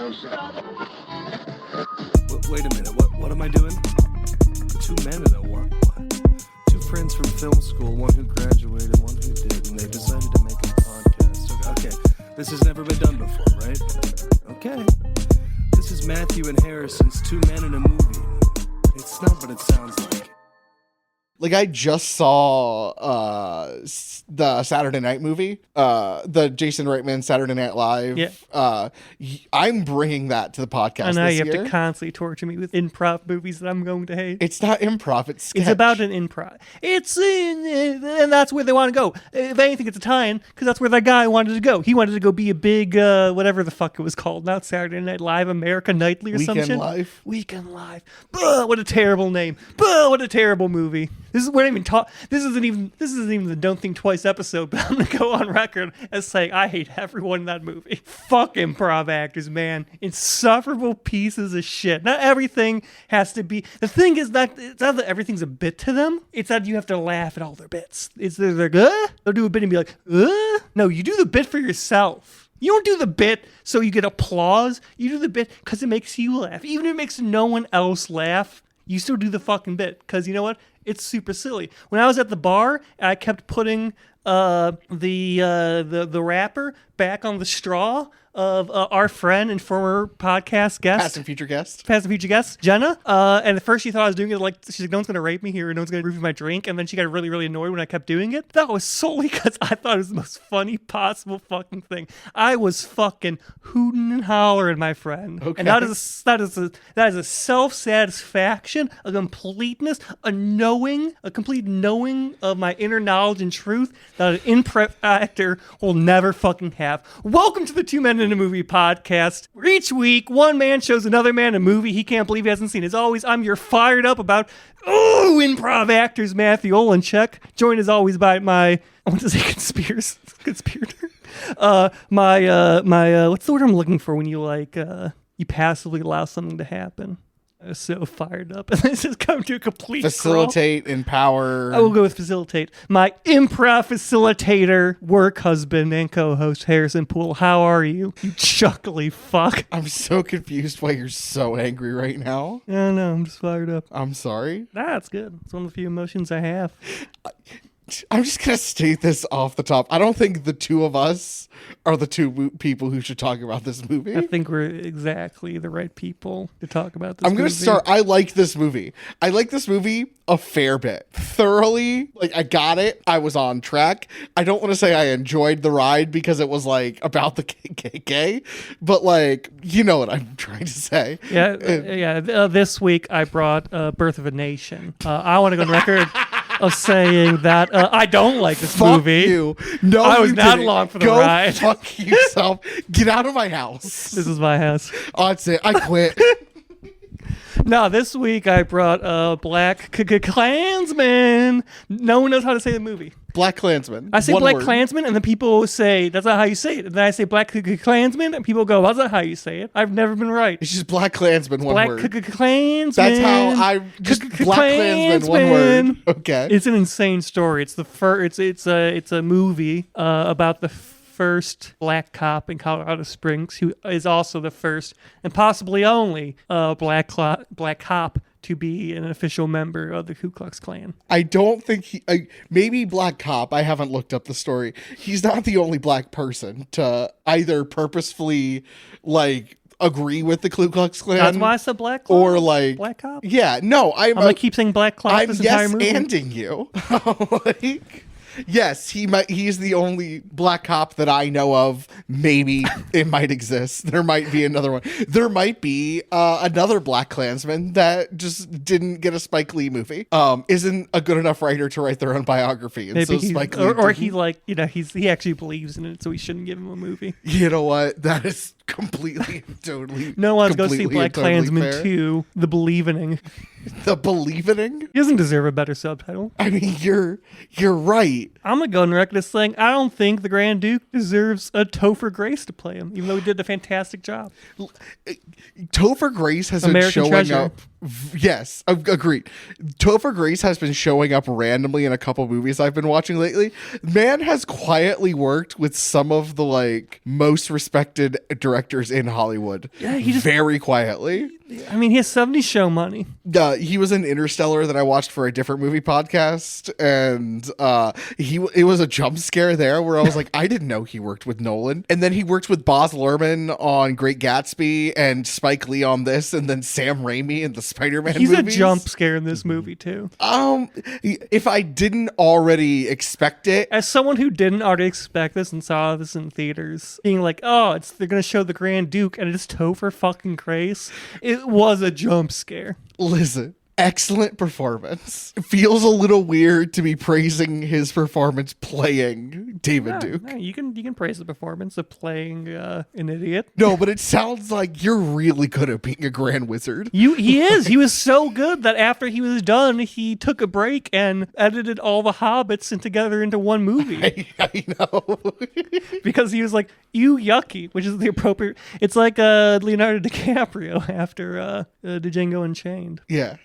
Wait a minute, what am I doing? Two men and a what? Two friends from film school, one who graduated, one who did, and they decided to make a podcast. Okay, this has never been done before, right? Okay. This is Matthew and Harrison's Two Men in a Movie. It's not what it sounds like. Like, I just saw the Saturday Night movie, the Jason Reitman Saturday Night Live. Yeah. I'm bringing that to the podcast I know this you year. have to constantly torture me with improv movies that I'm going to hate. It's not improv, it's sketch. It's about an improv. And that's where they want to go. If anything, it's a tie-in, because that's where that guy wanted to go. He wanted to go be a big, whatever the fuck it was called. Not Saturday Night Live, America Nightly or some shit. Weekend Live. What a terrible name. What a terrible movie. This isn't even the Don't Think Twice episode, but I'm going to go on record as saying I hate everyone in that movie. Fuck improv actors, man. Insufferable pieces of shit. Not everything has to be... The thing is that it's not that everything's a bit to them. It's that you have to laugh at all their bits. They're like, they'll do a bit and be like, No, you do the bit for yourself. You don't do the bit so you get applause. You do the bit because it makes you laugh. Even if it makes no one else laugh, you still do the fucking bit. Because you know what? It's super silly. When I was at the bar, I kept putting the wrapper back on the straw of our friend and former podcast guest. Past and future guest. Jenna. And at first she thought I was doing it like, she's like, no one's going to rape me here, no one's going to review my drink. And then she got really, really annoyed when I kept doing it. That was solely because I thought it was the most funny possible fucking thing. I was fucking hooting and hollering, my friend. Okay. And that is a self-satisfaction, a completeness, a complete knowing of my inner knowledge and truth that an improv actor will never fucking have. Welcome to the Two Men in a Movie podcast, where each week one man shows another man a movie he can't believe he hasn't seen. As always, I'm your fired up about improv actors, Matthew Olenchek, joined as always by my, I want to say conspirator. What's the word I'm looking for when you you passively allow something to happen? I was so fired up, and this has come to a complete facilitate, crawl. Empower. I will go with facilitate. My improv facilitator, work husband, and co-host Harrison Poole. How are you, you chuckly fuck? I'm so confused why you're so angry right now. I don't know. I'm just fired up. I'm sorry. That's good. It's one of the few emotions I have. I'm just going to state this off the top. I don't think the two of us are the two people who should talk about this movie. I think we're exactly the right people to talk about this movie. I'm going to start. I like this movie. I like this movie a fair bit. Thoroughly. I got it. I was on track. I don't want to say I enjoyed the ride because it was about the KKK, but you know what I'm trying to say. Yeah. This week I brought Birth of a Nation. I want to go on record of saying that I don't like this movie. You. No, I was not didn't. along for the Go ride. Fuck yourself. Get out of my house. This is my house. Oh, that's it. I quit. No, this week I brought Blackkklansman. No one knows how to say the movie. Blackkklansman. I say Blackkklansman, and then people say, that's not how you say it. And then I say Blackkklansman, and people go, that's not how you say it. I've never been right. It's just Blackkklansman, one word. Blackkklansman. That's how I just Blackkklansman, one word. Okay. It's an insane story. It's the first. It's a movie about the first black cop in Colorado Springs, who is also the first and possibly only black cop to be an official member of the Ku Klux Klan. I don't think maybe black cop. I haven't looked up the story. He's not the only black person to either purposefully agree with the Ku Klux Klan. That's why I said black cop. Or black cop. Yeah, no, I'm gonna keep saying black cop. I'm this entire movie. yes-anding you. Yes, he's the only black cop that I know of. Maybe it might exist. There might be another one. There might be another Blackkklansman that just didn't get a Spike Lee movie. Isn't a good enough writer to write their own biography. And maybe so Spike Lee he actually believes in it, so we shouldn't give him a movie. You know what? That is completely, totally. No one's going to see Blackkklansman totally 2, The Believening. The Believening? He doesn't deserve a better subtitle. I mean, you're right. I'm going to go on record as saying I don't think the Grand Duke deserves a Topher Grace to play him, even though he did a fantastic job. Topher Grace has American been showing Treasure. up Yes, agreed. Topher Grace has been showing up randomly in a couple movies I've been watching lately. Man has quietly worked with some of the like most respected directors in Hollywood. Yeah, he just very quietly. I mean, he has 70 show money. He was in Interstellar that I watched for a different movie podcast, and it was a jump scare there where I was like, I didn't know he worked with Nolan. And then he worked with Baz Luhrmann on Great Gatsby and Spike Lee on this, and then Sam Raimi in the Spider-Man He's movies. a jump scare in this movie too. If I didn't already expect it, As someone who didn't already expect this and saw this in theaters, being like, oh, they're gonna show the Grand Duke and it's Topher fucking Grace. It was a jump scare. listen, excellent performance. It feels a little weird to be praising his performance playing David Duke. No, you can praise the performance of playing an idiot. No, but it sounds like you're really good at being a Grand Wizard. He is. He was so good that after he was done, he took a break and edited all the Hobbits together into one movie. I know. Because he was like, "You yucky," which is the appropriate. It's like Leonardo DiCaprio after Django Unchained. Yeah.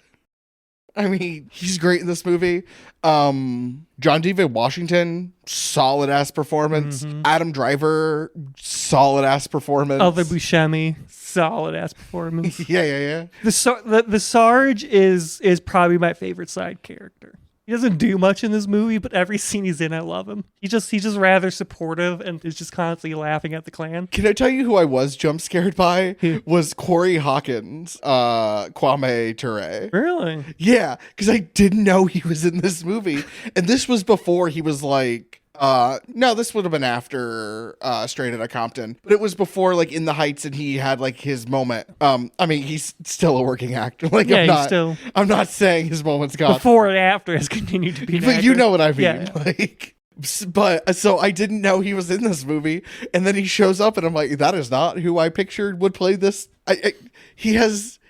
I mean, he's great in this movie. John David Washington, solid ass performance. Adam Driver, solid ass performance. Elva Buscemi, solid ass performance. Yeah. The Sarge is probably my favorite side character. He doesn't do much in this movie, but every scene he's in, I love him. He's just rather supportive and is just constantly laughing at the Klan. Can I tell you who I was jump scared by? Was Corey Hawkins, Kwame Ture. Really? Yeah, because I didn't know he was in this movie. And this was before he was like, no, this would have been after Straight Outta Compton, but it was before like In the Heights, and he had like his moment. I mean, he's still a working actor. Like, yeah, I'm not saying his moment's gone. Before and after has continued to be an but actor. you know what I mean. Yeah. Like, but so I didn't know he was in this movie, and then he shows up, and I'm like, that is not who I pictured would play this. He has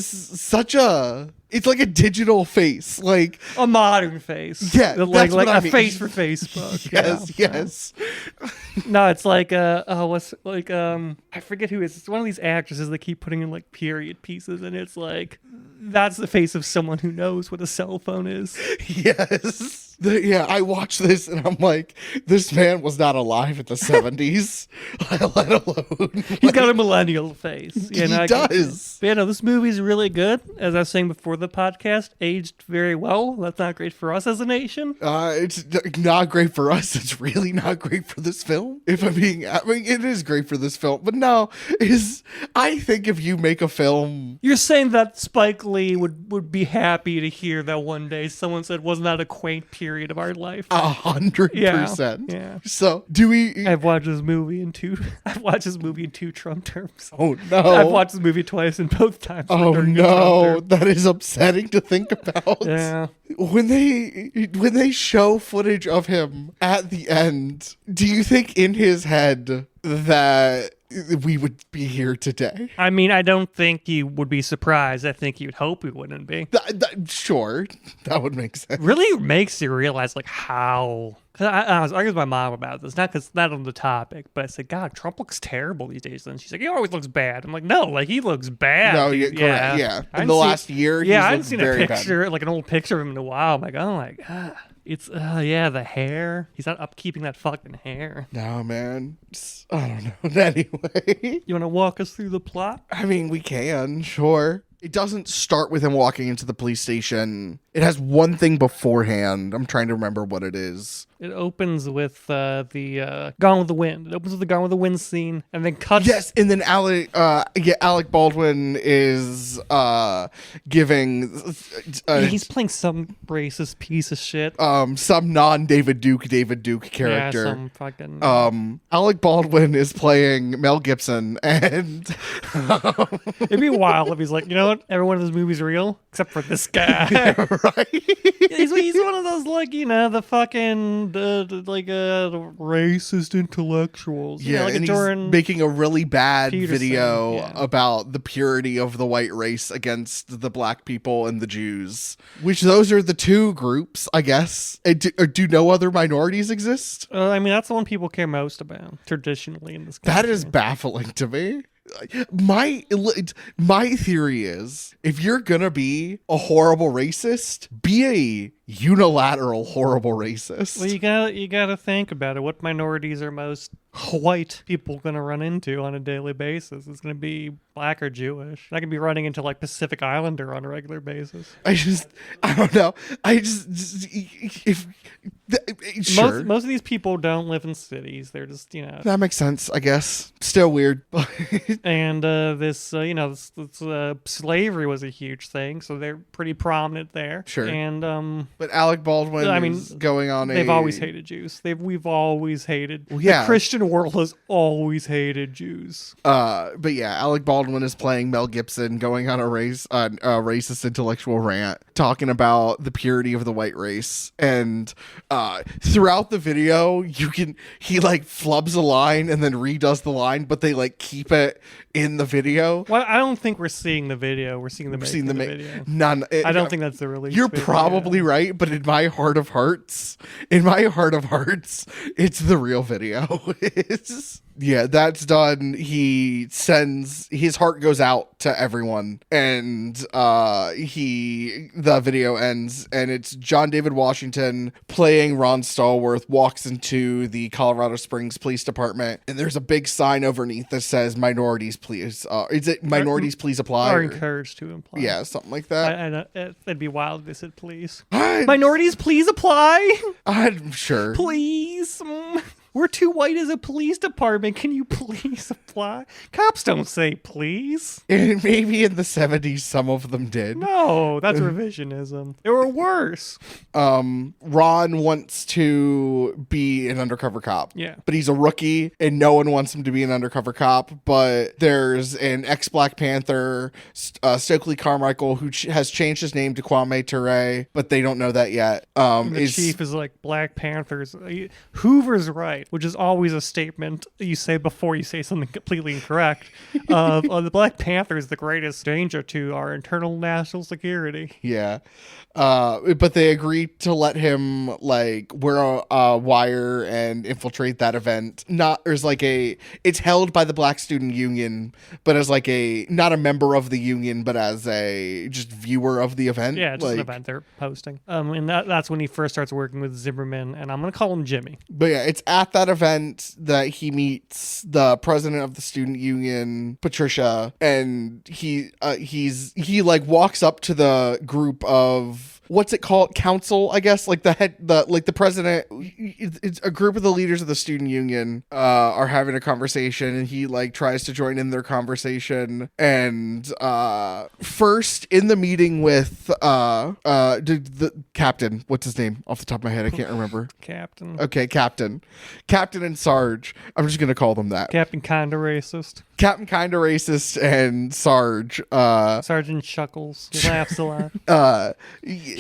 such a. It's like a digital face, like a modern face. Yeah, like what I a mean. face for Facebook. Yes. No, it's like I forget who it is. It's one of these actresses that keep putting in like period pieces, and it's like that's the face of someone who knows what a cell phone is. Yes. I watched this and I'm like, this man was not alive in the 70s, let alone. He's got a millennial face. He does. But yeah, no, this movie's really good. As I was saying before the podcast, aged very well. That's not great for us as a nation. It's not great for us. It's really not great for this film. I mean, it is great for this film, but no, I think if you make a film. You're saying that Spike Lee would be happy to hear that one day someone said, wasn't that a quaint period of our life? 100%. Yeah. So do we? I've watched this movie in two Trump terms. Oh no! I've watched this movie twice, and both times. Oh no! That is upsetting to think about. Yeah. When they show footage of him at the end, do you think in his head that we would be here today? I mean, I don't think he would be surprised. I think he would hope he wouldn't be. Sure, that would make sense. Really makes you realize like how. Cause I was arguing with my mom about this, not on the topic, but I said, God, Trump looks terrible these days. And she's like, he always looks bad. I'm like, no, like he looks bad. No, correct. Yeah. In the last year, I hadn't seen a picture, bad. like an old picture of him in a while. I'm like, oh my God. It's the hair. He's not upkeeping that fucking hair. No, man. I don't know. Anyway, you want to walk us through the plot? I mean, we can, sure. It doesn't start with him walking into the police station. It has one thing beforehand. I'm trying to remember what it is. It opens with the Gone with the Wind. It opens with the Gone with the Wind scene, and then cuts. Yes, and then Alec Baldwin is giving. He's playing some racist piece of shit. Some non-David Duke character. Yeah, some fucking. Alec Baldwin is playing Mel Gibson, and it'd be wild if he's like, you know what? Every one of those movies are real except for this guy. Right? he's one of those like the fucking the racist intellectuals. Yeah, like and he's making a really bad video about the purity of the white race against the black people and the Jews. Which those are the two groups, I guess. Do no other minorities exist? I mean, that's the one people care most about traditionally in this country. That is baffling to me. my theory is, if you're gonna be a horrible racist, be a unilateral horrible racist. Well, you gotta think about it. What minorities are most white people going to run into on a daily basis? It's going to be black or Jewish. Not going to be running into like Pacific Islander on a regular basis. I don't know. Sure. Most of these people don't live in cities. They're just, that makes sense, I guess. Still weird. And this slavery was a huge thing, so they're pretty prominent there. Sure. And but Alec Baldwin is going on they've always hated Jews. We've always hated. Well, yeah. The Christian world has always hated Jews. But yeah, Alec Baldwin is playing Mel Gibson, going on a racist intellectual rant, talking about the purity of the white race. And throughout the video, he like flubs a line and then redoes the line, but they like keep it in the video. Well, I don't think we're seeing the video. We're seeing the video. None. I don't think that's the release. You're video. probably right, but in my heart of hearts, it's the real video. Yeah, that's done. He sends, his heart goes out to everyone, and the video ends, and it's John David Washington playing Ron Stallworth walks into the Colorado Springs Police Department, and there's a big sign underneath that says "Minorities, please." Is it "Minorities, please apply"? Or encouraged to apply. Yeah, something like that. It'd be wild if they said "please." Minorities, please apply. I'm sure. Please. We're too white as a police department. Can you please apply? Cops don't say please. And maybe in the 70s, some of them did. No, that's revisionism. They were worse. Ron wants to be an undercover cop. Yeah. But he's a rookie, and no one wants him to be an undercover cop. But there's an ex-Black Panther, Stokely Carmichael, who has changed his name to Kwame Ture, but they don't know that yet. The chief is like, Black Panthers. Hoover's right. Which is always a statement you say before you say something completely incorrect. The Black Panther is the greatest danger to our internal national security. Yeah. But they agreed to let him like wear a wire and infiltrate that event. It's held by the Black Student Union, but as like not a member of the union, but as a just viewer of the event. Yeah, just an event they're hosting. And that's when he first starts working with Zimmerman, and I'm gonna call him Jimmy. But yeah, it's at that event that he meets the president of the student union, Patricia, and he like walks up to the group of, what's it called? Council, I guess. Like the president. It's a group of the leaders of the student union are having a conversation, and he like tries to join in their conversation. And first in the meeting with the captain, what's his name off the top of my head? I can't remember. Captain. Okay, Captain and Sarge. I'm just gonna call them that. Captain kinda racist. Captain kinda racist and Sarge. Sergeant Chuckles. He laughs a lot.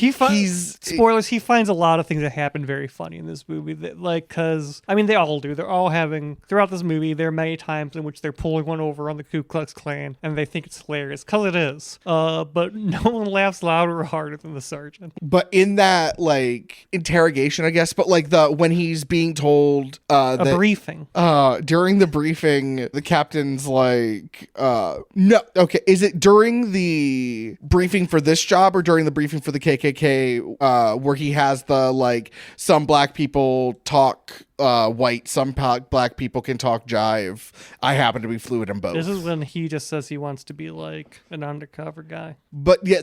Spoilers, he finds a lot of things that happen very funny in this movie. Because they all do. They're all having, throughout this movie, there are many times in which they're pulling one over on the Ku Klux Klan, and they think it's hilarious, because it is. But no one laughs louder or harder than the sergeant. But in that, like, interrogation, I guess, but like when he's being told... briefing. During the briefing, the captain's like, no, okay, is it during the briefing for this job or during the briefing for the KKK, where he has the, like, some black people talk white, some black people can talk jive. I happen to be fluid in both. This is when he just says he wants to be like an undercover guy. But yeah,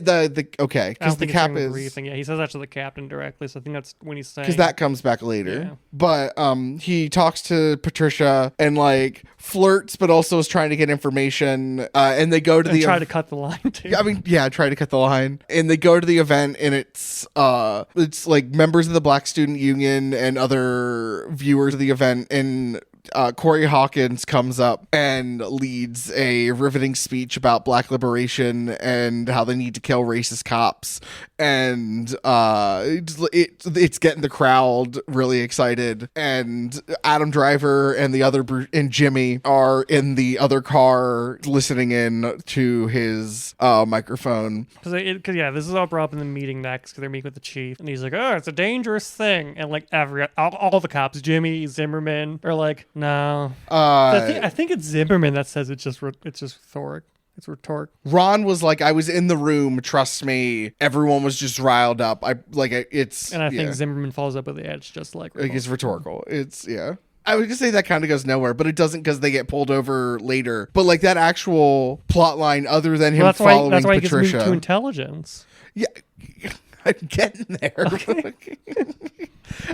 okay, because the cap is briefing. Yeah, he says that to the captain directly, so I think that's when he's saying, because that comes back later. Yeah. But he talks to Patricia and like flirts, but also is trying to get information. And they go to try to cut the line too. Try to cut the line. And they go to the event, and it's like members of the Black Student Union and other viewers of the event, and Corey Hawkins comes up and leads a riveting speech about Black liberation and how they need to kill racist cops. And it's getting the crowd really excited. And Adam Driver and and Jimmy are in the other car listening in to his microphone. Because this is all brought up in the meeting next, because they're meeting with the chief, and he's like, "Oh, it's a dangerous thing," and like all the cops, Jimmy, Zimmerman, are like, No. Uh, I think it's Zimmerman that says it's just rhetoric. It's rhetoric. Ron was like, I was in the room. Trust me. Everyone was just riled up. I think Zimmerman follows up with the edge just like it's rhetorical. It's I would just say that kind of goes nowhere, but it doesn't because they get pulled over later. But like that actual plot line, other than him following that's why Patricia, he gets moved to intelligence. Yeah, I'm getting there. Okay.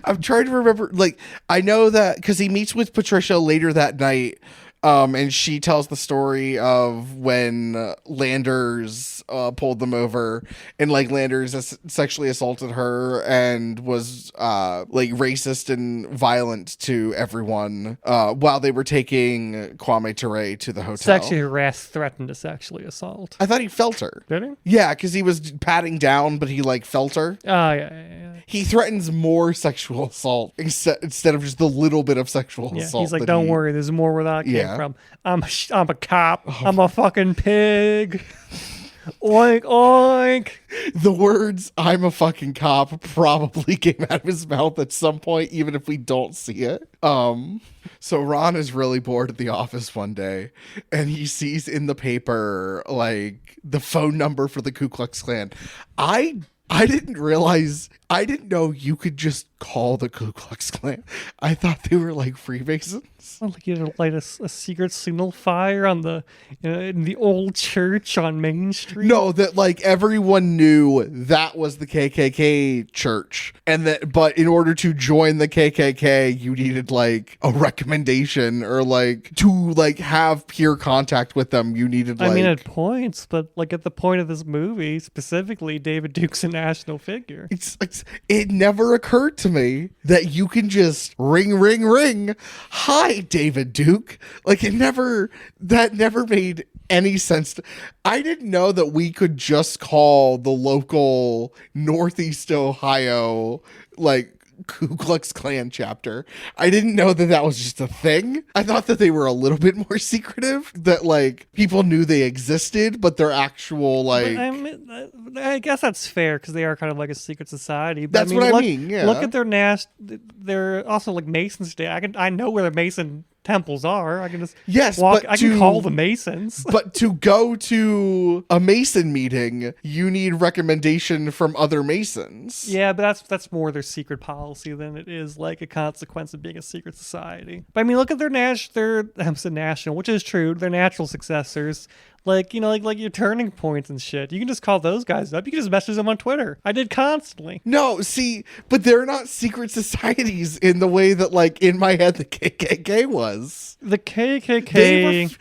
I'm trying to remember. Like I know that because he meets with Patricia later that night. And she tells the story of when Landers pulled them over, and like Landers sexually assaulted her and was like racist and violent to everyone while they were taking Kwame Ture to the hotel. Sexually harassed, threatened to sexually assault. I thought he felt her. Did he? Yeah, because he was patting down, but he like felt her. Oh yeah. He threatens more sexual assault instead of just the little bit of sexual assault. He's like, don't worry, there's more where that came from. I'm a cop. Oh. I'm a fucking pig. Oink, oink. The words "I'm a fucking cop" probably came out of his mouth at some point, even if we don't see it. So Ron is really bored at the office one day, and he sees in the paper like the phone number for the Ku Klux Klan. I didn't know you could just call the Ku Klux Klan. I thought they were like Freemasons. Well, like you had to light a secret signal fire on in the old church on Main Street. No, that like everyone knew that was the KKK church, and but in order to join the KKK, you needed like a recommendation or like to like have peer contact with them. You needed like. I mean, at points, but like at the point of this movie specifically, David Duke's a national figure. It never occurred to me that you can just ring, ring, ring. Hi, David Duke. Like that never made any sense. I didn't know that we could just call the local Northeast Ohio, like, Ku Klux Klan chapter. I didn't know that was just a thing. I thought that they were a little bit more secretive, that like people knew they existed, but they're actual like. I guess that's fair because they are kind of like a secret society. But That's what I mean. Yeah. Look at their they're also like Masons Day. I know where the Mason temples are. I can just walk. I can call the Masons. But to go to a Mason meeting, you need recommendation from other Masons. Yeah, but that's more their secret policy than it is like a consequence of being a secret society. But I mean, look at their national, which is true. Their natural successors. Like, you know, like your turning points and shit. You can just call those guys up. You can just message them on Twitter. I did constantly. No, see, but they're not secret societies in the way that, like, in my head, the KKK was. The KKK.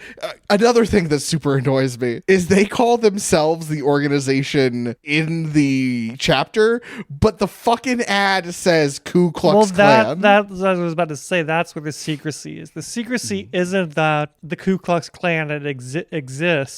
Another thing that super annoys me is they call themselves the organization in the chapter, but the fucking ad says Ku Klux Klan. That's what I was about to say. That's where the secrecy is. The secrecy isn't that the Ku Klux Klan exists.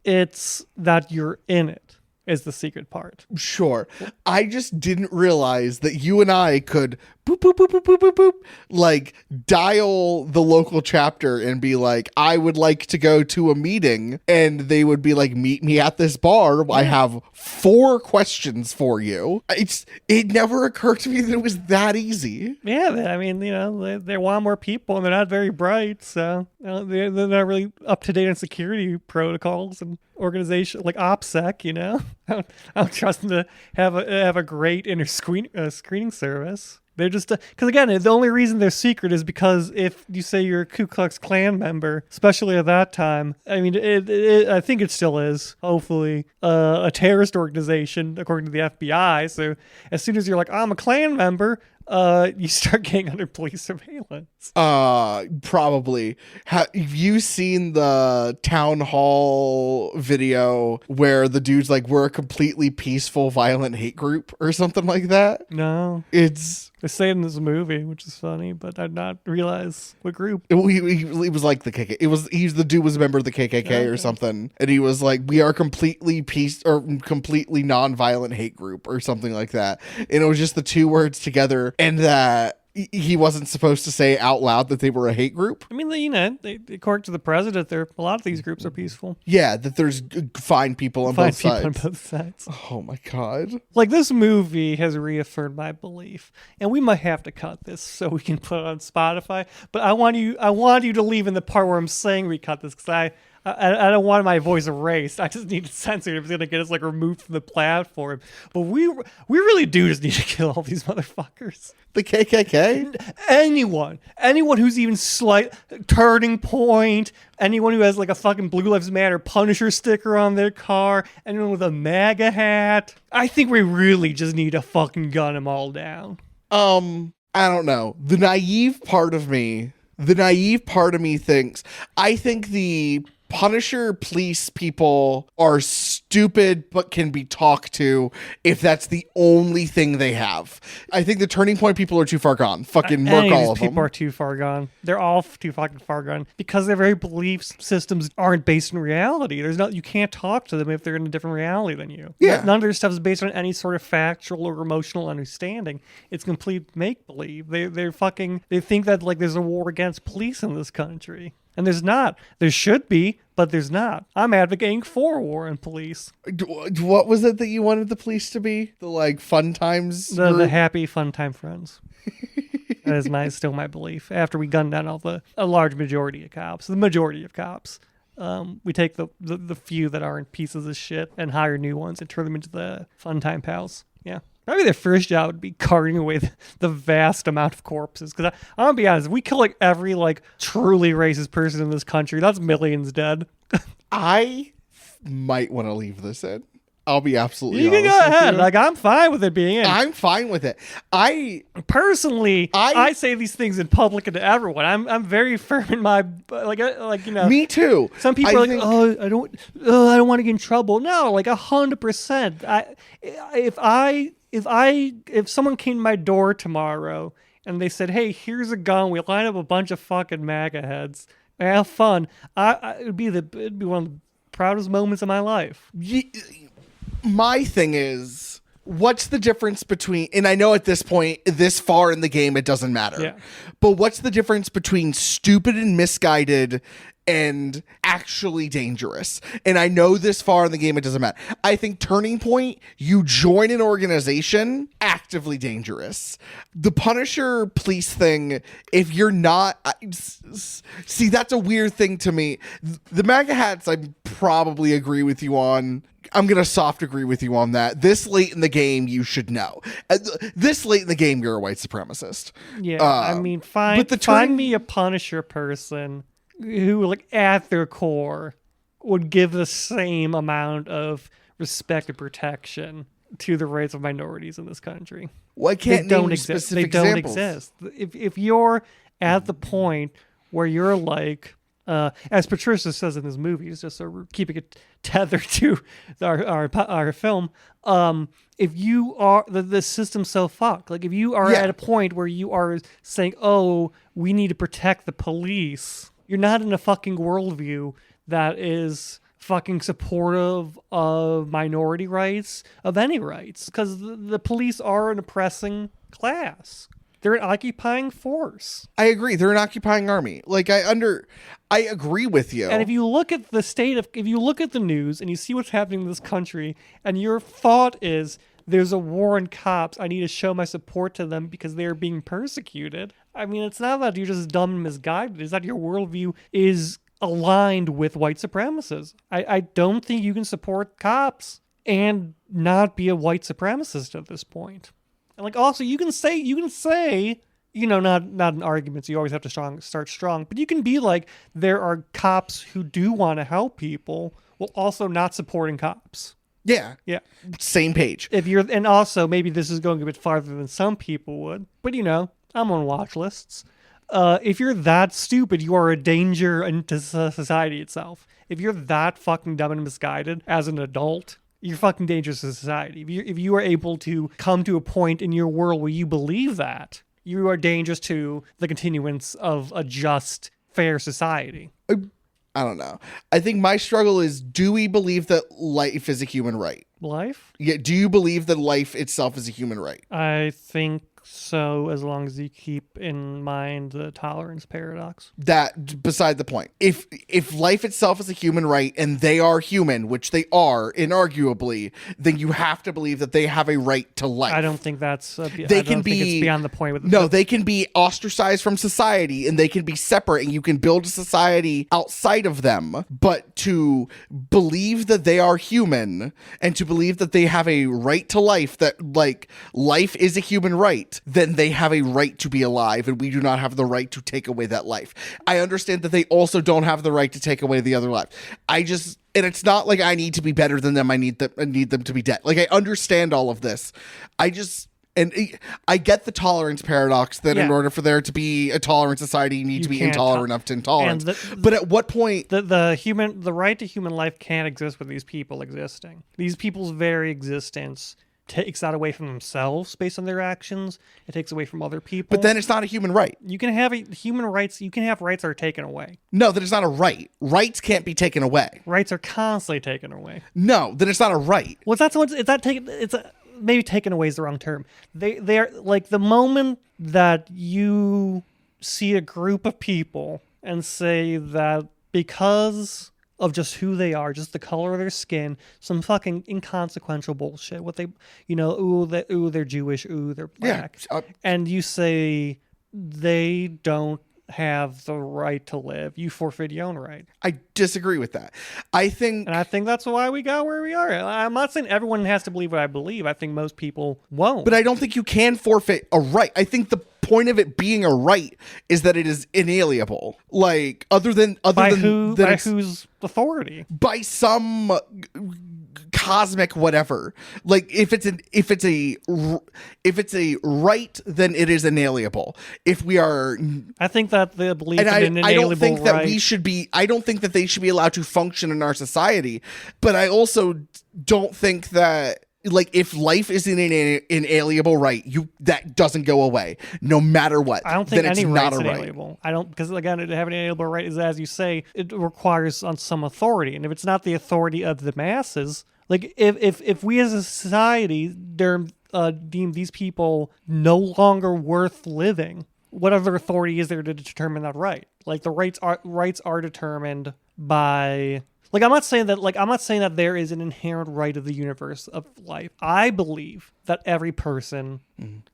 It's that you're in it is the secret part. Sure. I just didn't realize that you and I could boop, boop, boop, boop, boop, boop, boop, like dial the local chapter and be like, I would like to go to a meeting. And they would be like, meet me at this bar. I have 4 questions for you. It never occurred to me that it was that easy. Yeah. I mean, you know, they want more people and they're not very bright. So they're not really up to date on security protocols and organization like OPSEC, you know. I don't trust them to have a great screening service. They're just because again, the only reason they're secret is because if you say you're a Ku Klux Klan member, especially at that time, I mean, I think it still is. Hopefully, a terrorist organization according to the FBI. So as soon as you're like, I'm a Klan member. You start getting under police surveillance. Probably. Have you seen the town hall video where the dude's like, we're a completely peaceful, violent hate group or something like that? No. They say it in this movie, which is funny, but I did not realize what group. He was like the KKK. The dude was a member of the KKK or something. And he was like, we are completely completely non-violent hate group or something like that. And it was just the 2 words together. And that he wasn't supposed to say out loud that they were a hate group. I mean, according to the president, a lot of these groups are peaceful. Yeah, that there's fine people on both sides. On both sides. Oh my god! Like, this movie has reaffirmed my belief, and we might have to cut this so we can put it on Spotify. But I want you to leave in the part where I'm saying we cut this, because I don't want my voice erased. I just need to censor it. It's going to get us removed from the platform. But we really do just need to kill all these motherfuckers. The KKK? Anyone who's even slight turning point, anyone who has a fucking Blue Lives Matter Punisher sticker on their car, anyone with a MAGA hat. I think we really just need to fucking gun them all down. I don't know. The naive part of me thinks, I think the Punisher police people are stupid but can be talked to if that's the only thing they have. I think the Turning Point people are too far gone. Fucking murk all of them. People are too far gone. They're all too fucking far gone because their very belief systems aren't based in reality. You can't talk to them if they're in a different reality than you. Yeah. None of their stuff is based on any sort of factual or emotional understanding. It's complete make believe. They think that there's a war against police in this country. And there's not. There should be, but there's not. I'm advocating for war and police. What was it that you wanted the police to be? The fun times? The happy fun time friends. That is still my belief. After we gun down a large majority of cops, the majority of cops, we take the few that aren't pieces of shit and hire new ones and turn them into the fun time pals. Yeah. Probably their first job would be carting away the vast amount of corpses. Because I'm going to be honest, if we kill truly racist person in this country, that's millions dead. I might want to leave this in. I'll be absolutely honest. You can go ahead. I'm fine with it being in. I'm fine with it. Personally, I say these things in public and to everyone. I'm very firm in my Me too. Some people are I don't want to get in trouble. No, 100%. If someone came to my door tomorrow and they said, "Hey, here's a gun. We line up a bunch of fucking MAGA heads. Have fun." It'd be one of the proudest moments of my life. My thing is, what's the difference between, and I know at this point, this far in the game, it doesn't matter. Yeah. But what's the difference between stupid and misguided and actually dangerous? And I know this far in the game, it doesn't matter. I think Turning Point, you join an organization, actively dangerous. The Punisher police thing, if you're not, see, that's a weird thing to me. The MAGA hats, I probably agree with you on. I'm going to soft agree with you on that. This late in the game, you should know. This late in the game, you're a white supremacist. Yeah, find me a Punisher person who, at their core, would give the same amount of respect and protection to the rights of minorities in this country. Well, I can't they name don't exist. They specific don't examples. exist. If you're at the point where you're as Patricia says in this movie, just so we're keeping it tethered to our film, if you are the system's so fucked, if you are at a point where you are saying, "Oh, we need to protect the police," you're not in a fucking worldview that is fucking supportive of minority rights, of any rights, because the police are an oppressing class. They're an occupying force. I agree. They're an occupying army. I agree with you. And if you look at if you look at the news and you see what's happening in this country, and your thought is, there's a war on cops, I need to show my support to them because they're being persecuted. I mean, it's not that you're just dumb and misguided. It's that your worldview is aligned with white supremacists. I don't think you can support cops and not be a white supremacist at this point. And also you can say, not in arguments, you always have to start strong, but you can be there are cops who do want to help people while also not supporting cops. Yeah. Same page. And also maybe this is going a bit farther than some people would, but I'm on watch lists. If you're that stupid, you are a danger to society itself. If you're that fucking dumb and misguided as an adult, you're fucking dangerous to society. If you are able to come to a point in your world where you believe that, you are dangerous to the continuance of a just, fair society. I don't know. I think my struggle is, do we believe that life is a human right? Life? Yeah. Do you believe that life itself is a human right? I think so, as long as you keep in mind the tolerance paradox. That beside the point. If life itself is a human right and they are human, which they are inarguably, then you have to believe that they have a right to life. I don't think that's They I can don't think be it's beyond the point with no, they can be ostracized from society and they can be separate and you can build a society outside of them. But to believe that they are human and to believe that they have a right to life, that like life is a human right, then they have a right to be alive and we do not have the right to take away that life. I understand that they also don't have the right to take away the other life. And it's not like I need to be better than them. I need them to be dead. Like I understand all of this. And I get the tolerance paradox that in order for there to be a tolerant society, you need to be intolerant enough to intolerance. But at what point the right to human life can't exist with these people existing. These people's very existence takes that away from themselves based on their actions. It takes away from other people. But then it's not a human right. You can have human rights. You can have rights that are taken away. No, that it's not a right. Rights can't be taken away. Rights are constantly taken away. No, then it's not a right. Well, maybe taken away is the wrong term. They are like the moment that you see a group of people and say that because of just who they are, just the color of their skin, some fucking inconsequential bullshit. What they, they're Jewish, they're black, and you say they don't have the right to live, you forfeit your own right. I disagree with that. I think that's why we got where we are. I'm not saying everyone has to believe what I believe. I think most people won't. But I don't think you can forfeit a right. I think the point of it being a right is that it is inalienable. Like by whose authority? By some cosmic whatever. Like if it's a right, then it is inalienable. If we are, I think that the belief in an inalienable I don't think right, that we should be. I don't think that they should be allowed to function in our society. But I also don't think that. Like if life is an inalienable right, that doesn't go away no matter what. I don't think then any it's not right's a right. inalienable. I don't, because again, to have an inalienable right is, as you say, it requires on some authority, and if it's not the authority of the masses, like if we as a society deem these people no longer worth living, what other authority is there to determine that right? Like the rights are determined by. I'm not saying that there is an inherent right of the universe of life. I believe that every person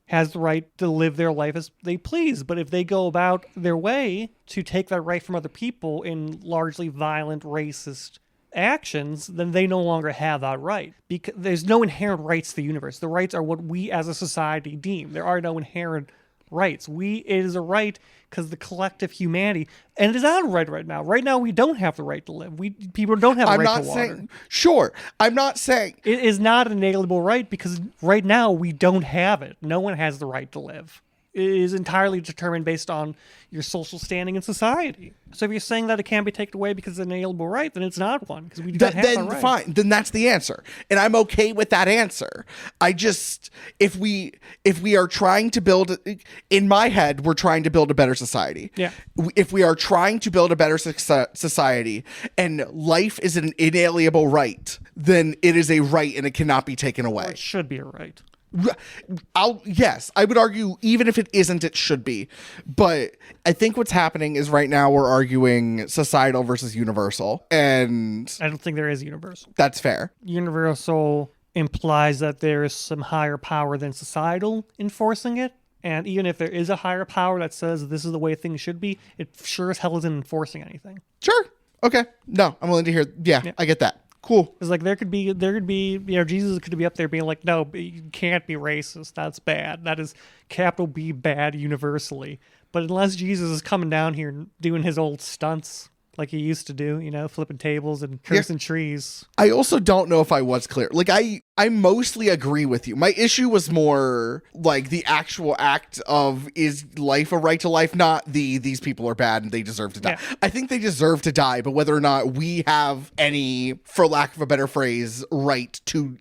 has the right to live their life as they please. But if they go about their way to take that right from other people in largely violent, racist actions, then they no longer have that right. Because there's no inherent rights to the universe. The rights are what we as a society deem. There are no inherent rights. It is a right because the collective humanity, and it is not a right now. Right now, we don't have the right to live. People don't have the right to water. Sure. I'm not saying it is not an inalienable right because right now we don't have it. No one has the right to live. It is entirely determined based on your social standing in society. So if you're saying that it can't be taken away because it's an inalienable right, then it's not one because we do not have that right. Fine, then that's the answer, and I'm okay with that answer. I just if we are trying to build, in my head, we're trying to build a better society. Yeah. If we are trying to build a better society, and life is an inalienable right, then it is a right and it cannot be taken away. Or it should be a right. Yes, I would argue even if it isn't, it should be. But I think what's happening is right now we're arguing societal versus universal. And I don't think there is universal. That's fair. Universal implies that there is some higher power than societal enforcing it. And even if there is a higher power that says this is the way things should be, it sure as hell isn't enforcing anything. Sure. Okay. No, I'm willing to hear. Yeah. I get that. Cool. It's like there could be, Jesus could be up there being like, no, you can't be racist. That's bad. That is capital B bad universally. But unless Jesus is coming down here and doing his old stunts like he used to do, flipping tables and cursing trees. I also don't know if I was clear. Like I mostly agree with you. My issue was more like the actual act of, is life a right to life? Not these people are bad and they deserve to die. Yeah. I think they deserve to die, but whether or not we have any, for lack of a better phrase, right to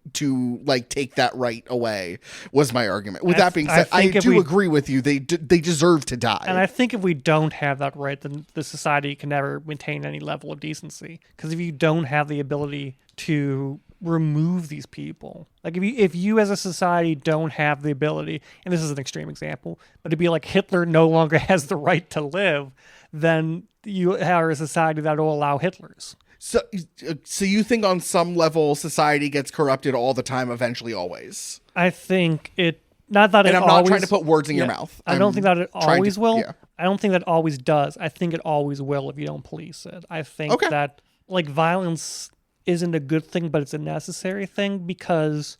like take that right away was my argument. With that being said, I do agree with you. They deserve to die. And I think if we don't have that right, then the society can never maintain any level of decency. Because if you don't have the ability to remove these people. Like if you as a society don't have the ability, and this is an extreme example, but to be like Hitler no longer has the right to live, then you are a society that will allow Hitlers. So you think on some level society gets corrupted all the time, eventually, always? I think it. Not that and it I'm not always, trying to put words in your mouth. I don't think that it always will. Yeah. I don't think that it always does. I think it always will if you don't police it. I think that like violence isn't a good thing, but it's a necessary thing, because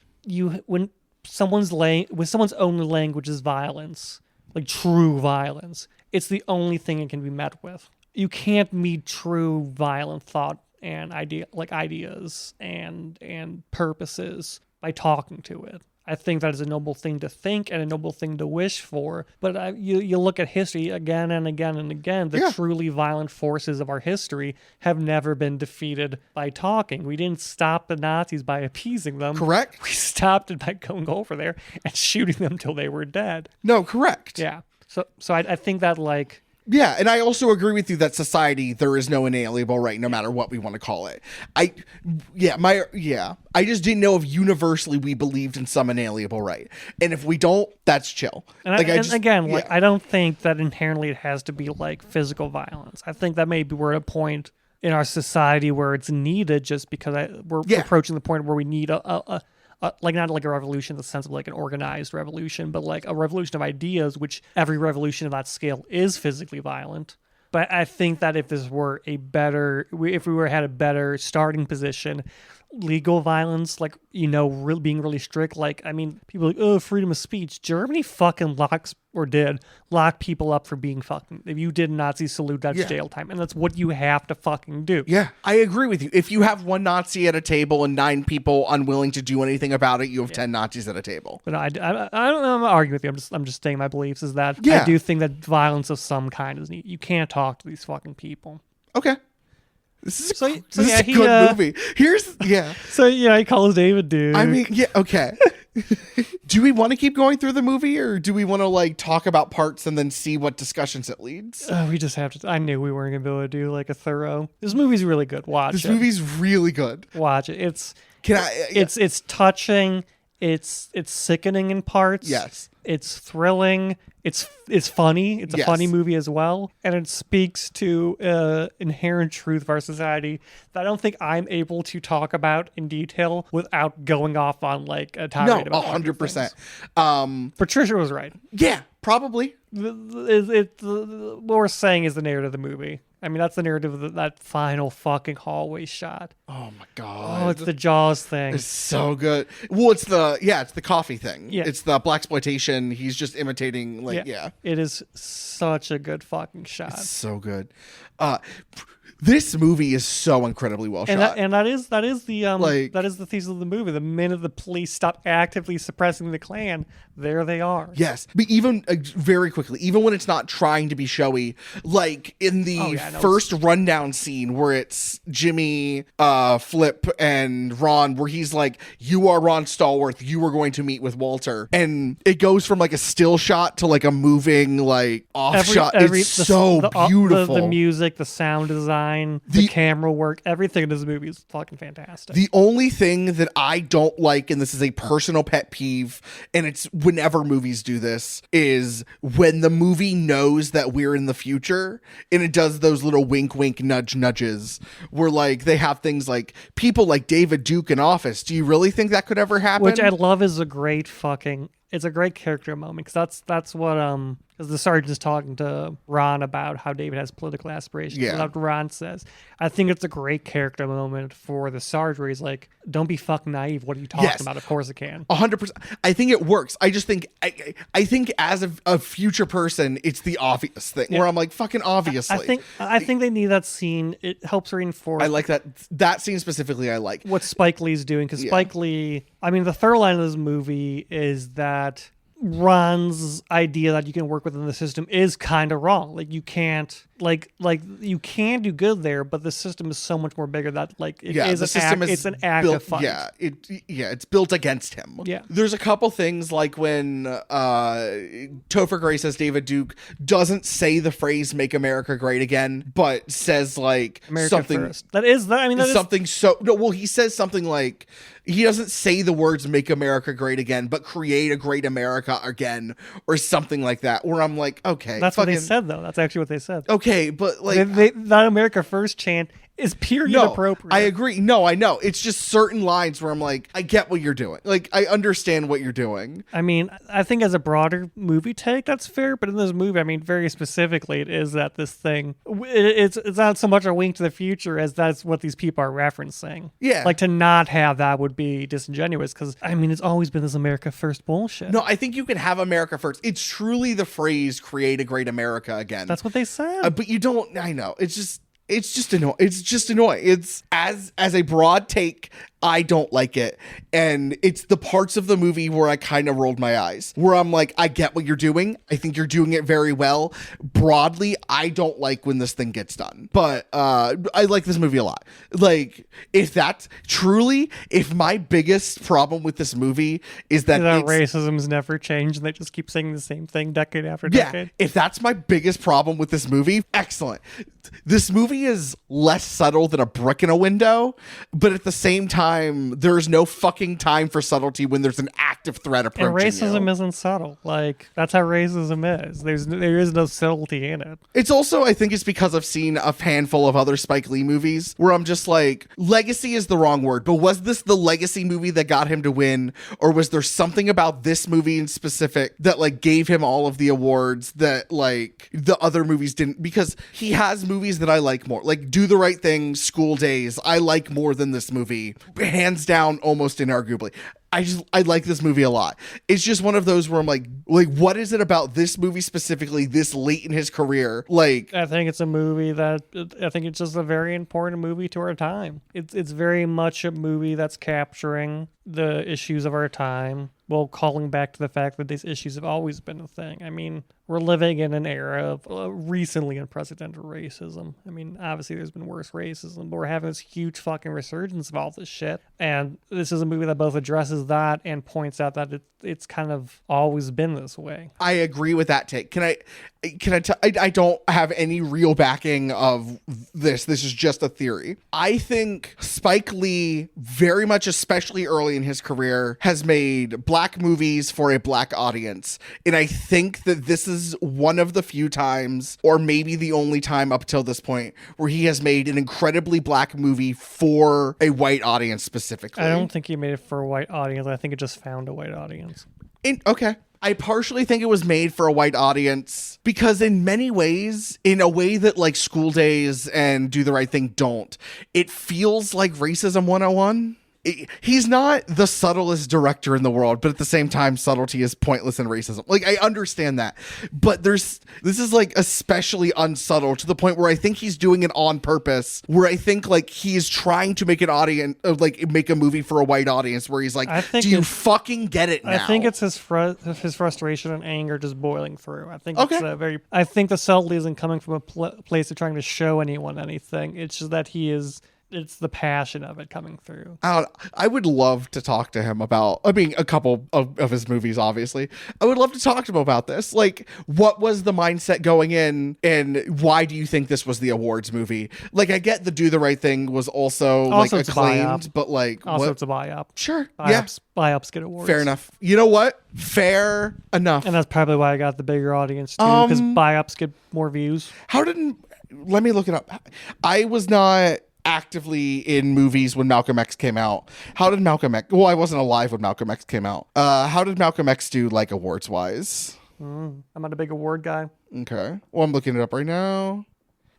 when someone's own language is violence, like true violence, it's the only thing it can be met with. You can't meet true violent thought and ideas and purposes by talking to it. I think that is a noble thing to think and a noble thing to wish for. But you look at history again and again and again. The truly violent forces of our history have never been defeated by talking. We didn't stop the Nazis by appeasing them. Correct. We stopped it by going over there and shooting them till they were dead. No, correct. Yeah. So I think that like... Yeah, and I also agree with you that society, there is no inalienable right, no matter what we want to call it. I just didn't know if universally we believed in some inalienable right, and if we don't, that's chill. And I don't think that inherently it has to be like physical violence. I think that maybe we're at a point in our society where it's needed, just because we're approaching the point where we need a like not like a revolution in the sense of like an organized revolution, but like a revolution of ideas, which every revolution of that scale is physically violent. But I think that if this were if we had a better starting position, legal violence, like, being really strict, like, I mean, people are like, oh, freedom of speech. Germany fucking did lock people up for being fucking, if you did Nazi salute, that's jail time. And that's what you have to fucking do. Yeah, I agree with you. If you have one Nazi at a table and 9 people unwilling to do anything about it, you have 10 Nazis at a table. But no, I don't know, I'm not arguing with you. I'm just stating my beliefs is that I do think that violence of some kind is needed. You can't talk to these fucking people. Okay. This is a good movie. So he calls David dude. I mean, okay. Do we want to keep going through the movie, or do we want to like talk about parts and then see what discussions it leads? We just have to. I knew we weren't gonna be able to do like a thorough. This movie's really good. Watch it. This movie's really good. Watch it. It's touching. It's sickening in parts. Yes. It's thrilling. It's funny. It's a funny movie as well, and it speaks to inherent truth of our society that I don't think I'm able to talk about in detail without going off on like a tirade about 100%. Patricia was right. Yeah, probably. What we're saying is the narrative of the movie. I mean, that's the narrative of that final fucking hallway shot. Oh my god! Oh, it's the Jaws thing. It's so good. Well, it's the coffee thing. Yeah. It's the blaxploitation. He's just imitating It is such a good fucking shot. It's so good. This movie is so incredibly well shot. That is the thesis of the movie. The minute the police stop actively suppressing the Klan, there they are. Yes, but even very quickly, even when it's not trying to be showy, like in the first rundown scene where it's Jimmy, Flip, and Ron, where he's like, "You are Ron Stallworth. You are going to meet with Walter," and it goes from like a still shot to like a moving like off shot. It's so beautiful. The music, the sound design. The camera work, everything in this movie is fucking fantastic. The only thing that I don't like, and this is a personal pet peeve, and it's whenever movies do this, is when the movie knows that we're in the future and it does those little wink, wink, nudge, nudges where like they have things like people like David Duke in Office. Do you really think that could ever happen? Which I love is a great character moment, because that's what because the sergeant's talking to Ron about how David has political aspirations. Yeah. And that's what Ron says. I think it's a great character moment for the sergeant where he's like, don't be fucking naive. What are you talking about? Of course it can. 100%. I think it works. I just think, I think as a future person, it's the obvious thing where I'm like, fucking obviously. I think they need that scene. It helps reinforce. I like that scene specifically. I like what Spike Lee's doing, because Spike Lee, I mean, the third line of this movie is that Ron's idea that you can work within the system is kind of wrong. Like you can't, like you can do good there, but the system is so much more bigger that like it's an act built, of fight. It's built against him. Yeah. There's a couple things like when Topher Grace as David Duke doesn't say the phrase "Make America Great Again," but says like America something first. That is something so no. Well, he says something like he doesn't say the words "Make America Great Again," but "Create a Great America Again" or something like that. Where I'm like, okay, That's what they said, though. That's actually what they said. Okay, but like that America First chant is period appropriate. I agree. No, I know. It's just certain lines where I'm like, I get what you're doing. Like, I understand what you're doing. I mean, I think as a broader movie take, that's fair. But in this movie, I mean, very specifically, it is that this thing, it's not so much a wink to the future as that's what these people are referencing. Yeah. Like, to not have that would be disingenuous because, I mean, it's always been this America First bullshit. No, I think you can have America first. It's truly the phrase, create a great America again. That's what they said. But you don't, I know. It's just annoying. It's just annoying. It's as a broad take, I don't like it. And it's the parts of the movie where I kind of rolled my eyes, where I'm like, I get what you're doing. I think you're doing it very well. Broadly, I don't like when this thing gets done. But I like this movie a lot. Like, if my biggest problem with this movie is that racism's never changed and they just keep saying the same thing decade after decade. If that's my biggest problem with this movie, excellent. This movie is less subtle than a brick in a window, but at the same time, there's no fucking time for subtlety when there's an active threat approaching. And racism isn't subtle. Like, that's how racism is. There is no subtlety in it. It's also, I think it's because I've seen a handful of other Spike Lee movies where I'm just like, legacy is the wrong word, but was this the legacy movie that got him to win? Or was there something about this movie in specific that like gave him all of the awards that like the other movies didn't? Because he has movies that I like more, like Do the Right Thing, School Days, I like more than this movie. Hands down, almost inarguably. I like this movie a lot. It's just one of those where I'm like, what is it about this movie specifically this late in his career? Like, I think it's a movie I think it's just a very important movie to our time. It's very much a movie that's capturing the issues of our time while calling back to the fact that these issues have always been a thing. I mean, we're living in an era of recently unprecedented racism. I mean, obviously there's been worse racism, but we're having this huge fucking resurgence of all this shit. And this is a movie that both addresses that and points out that it's kind of always been this way. I agree with that take. I don't have any real backing of this. This is just a theory. I think Spike Lee, very much, especially early in his career, has made black movies for a black audience. And I think that this is one of the few times, or maybe the only time up till this point, where he has made an incredibly black movie for a white audience specifically. I don't think he made it for a white audience. I think it just found a white audience. Okay. I partially think it was made for a white audience because in many ways, in a way that like School Days and Do the Right Thing don't, it feels like Racism 101. He's not the subtlest director in the world, but at the same time, subtlety is pointless in racism. Like, I understand that, but this is like especially unsubtle to the point where I think he's doing it on purpose, where I think like he is trying to make an audience, like make a movie for a white audience where he's like, do you fucking get it now? I think it's his frustration and anger just boiling through. I think I think the subtlety isn't coming from a place of trying to show anyone anything. It's just that it's the passion of it coming through. I would love to talk to him about, a couple of his movies, obviously. I would love to talk to him about this. Like, what was the mindset going in, and why do you think this was the awards movie? Like, I get the Do the Right Thing was also like acclaimed, but like, also it's a buy-up. Sure. Buy-ups get awards. Fair enough. You know what? Fair enough. And that's probably why I got the bigger audience too, because buy-ups get more views. Let me look it up. I was not actively in movies when Malcolm X came out. How did Malcolm X... Well, I wasn't alive when Malcolm X came out. How did Malcolm X do, like, awards-wise? I'm not a big award guy. Okay. Well, I'm looking it up right now.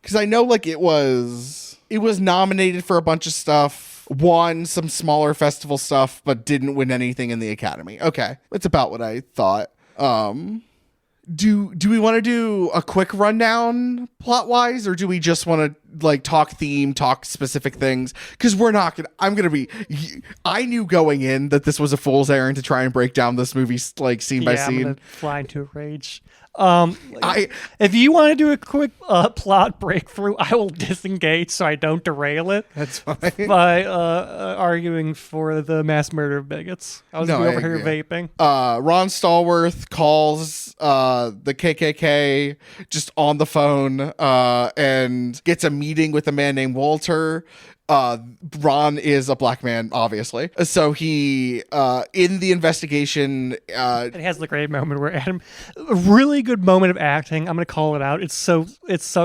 Because I know, like, it was nominated for a bunch of stuff, won some smaller festival stuff, but didn't win anything in the Academy. Okay. That's about what I thought. Do we want to do a quick rundown plot wise, or do we just want to like talk theme, talk specific things? Because I knew going in that this was a fool's errand to try and break down this movie like scene by scene. I'm gonna fly into a rage. If you want to do a quick plot breakthrough, I will disengage so I don't derail it. That's fine. By arguing for the mass murder of bigots. I was over here vaping. Ron Stallworth calls the KKK just on the phone and gets a meeting with a man named Walter. Ron is a black man, obviously. So he, in the investigation, It has the great moment where Adam, a really good moment of acting. I'm gonna call it out. It's so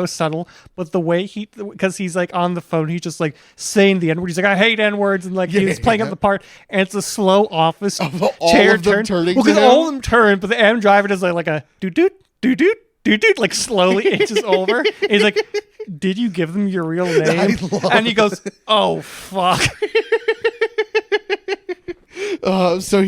subtle, but the way because he's like on the phone, he's just like saying the N-word. He's like, I hate N-words, and like he's playing up the part, and it's a slow office chair turn. Because all of them turn, but the Adam Driver does like a doot doot doot doot doot doot, like slowly inches over. And he's like, did you give them your real name? And he goes, oh fuck. So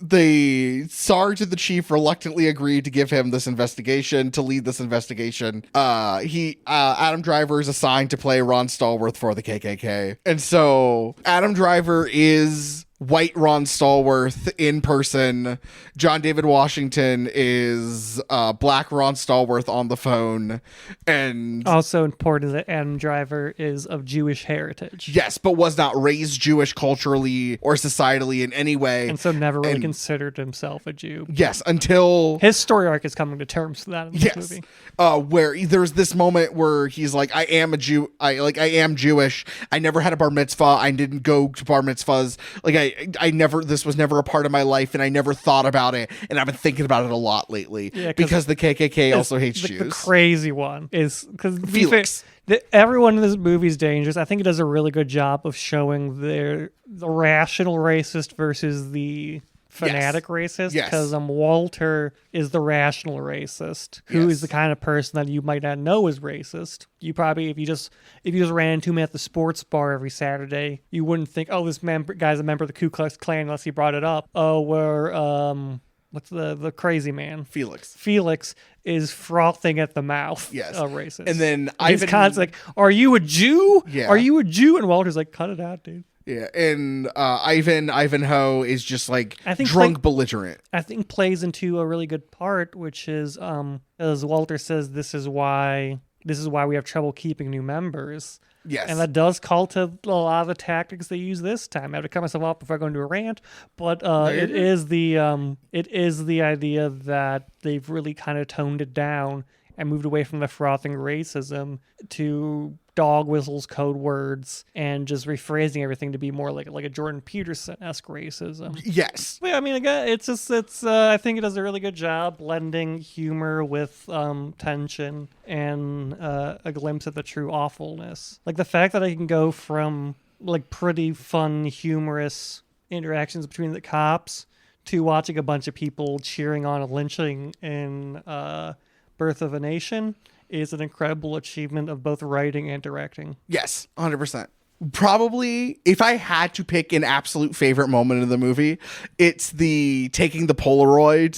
the Sarge and the chief reluctantly agreed to give him this investigation, to lead this investigation. Adam Driver is assigned to play Ron Stallworth for the KKK. And so Adam Driver is white Ron Stallworth in person. John David Washington is black Ron Stallworth on the phone. And also important that Adam Driver is of Jewish heritage. Yes, but was not raised Jewish culturally or societally in any way. And so never really considered himself a Jew. Yes, until his story arc is coming to terms with that in this movie. Where there's this moment where he's like, I am a Jew. I am Jewish. I never had a bar mitzvah. I didn't go to bar mitzvahs. Like this was never a part of my life, and I never thought about it, and I've been thinking about it a lot lately because the KKK also hates Jews. The crazy one is because Felix. Everyone in this movie is dangerous. I think it does a really good job of showing the rational racist versus the fanatic racist. Because Walter is the rational racist, who is the kind of person that you might not know is racist. You probably, if you just ran into him at the sports bar every Saturday, you wouldn't think, oh, this guy's a member of the Ku Klux Klan unless he brought it up. Oh, what's the crazy man? Felix is frothing at the mouth. Yes. Racist. And then Ivan, Khan's like, are you a Jew? Yeah. Are you a Jew? And Walter's like, cut it out, dude. Yeah, and Ivanhoe is just like belligerent. I think plays into a really good part, which is as Walter says, this is why we have trouble keeping new members. Yes. And that does call to a lot of the tactics they use this time. I have to cut myself off before I go into a rant, but it is the idea that they've really kind of toned it down and moved away from the frothing racism to dog whistles, code words, and just rephrasing everything to be more like a Jordan Peterson-esque racism. Yes. Yeah, I mean, again, I think it does a really good job blending humor with tension and a glimpse at the true awfulness. Like the fact that I can go from like pretty fun, humorous interactions between the cops to watching a bunch of people cheering on a lynching in Birth of a Nation is an incredible achievement of both writing and directing. Yes, 100%. Probably, if I had to pick an absolute favorite moment of the movie, it's the taking the Polaroid.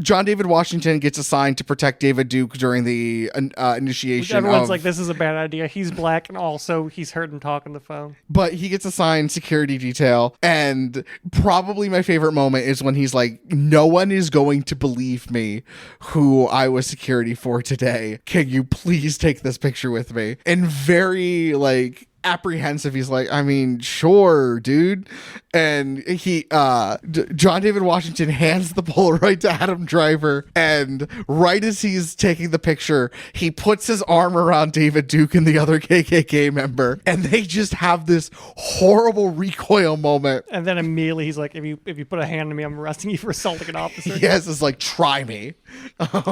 John David Washington gets assigned to protect David Duke during the initiation. Everyone's like, this is a bad idea. He's black, and also he's heard him talk on the phone. But he gets assigned security detail, and probably my favorite moment is when he's like, no one is going to believe me who I was security for today. Can you please take this picture with me? And very like apprehensive, he's like, I mean, sure, dude. And he John David Washington hands the Polaroid to Adam Driver, and right as he's taking the picture, he puts his arm around David Duke and the other KKK member, and they just have this horrible recoil moment. And then immediately he's like, if you put a hand on me, I'm arresting you for assaulting an officer. Yes, it's like, try me.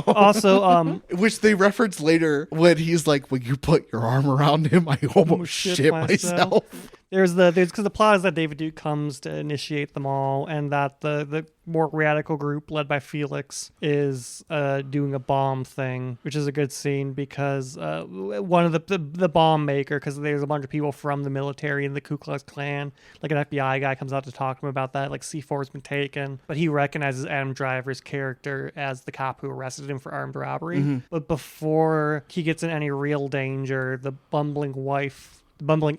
Also, which they reference later when he's like, when you put your arm around him, I almost shit myself. There's because the plot is that David Duke comes to initiate them all, and that the more radical group led by Felix is doing a bomb thing, which is a good scene because one of the bomb maker, because there's a bunch of people from the military and the Ku Klux Klan, like an FBI guy comes out to talk to him about that, like C4's been taken, but he recognizes Adam Driver's character as the cop who arrested him for armed robbery. Mm-hmm. But before he gets in any real danger, the bumbling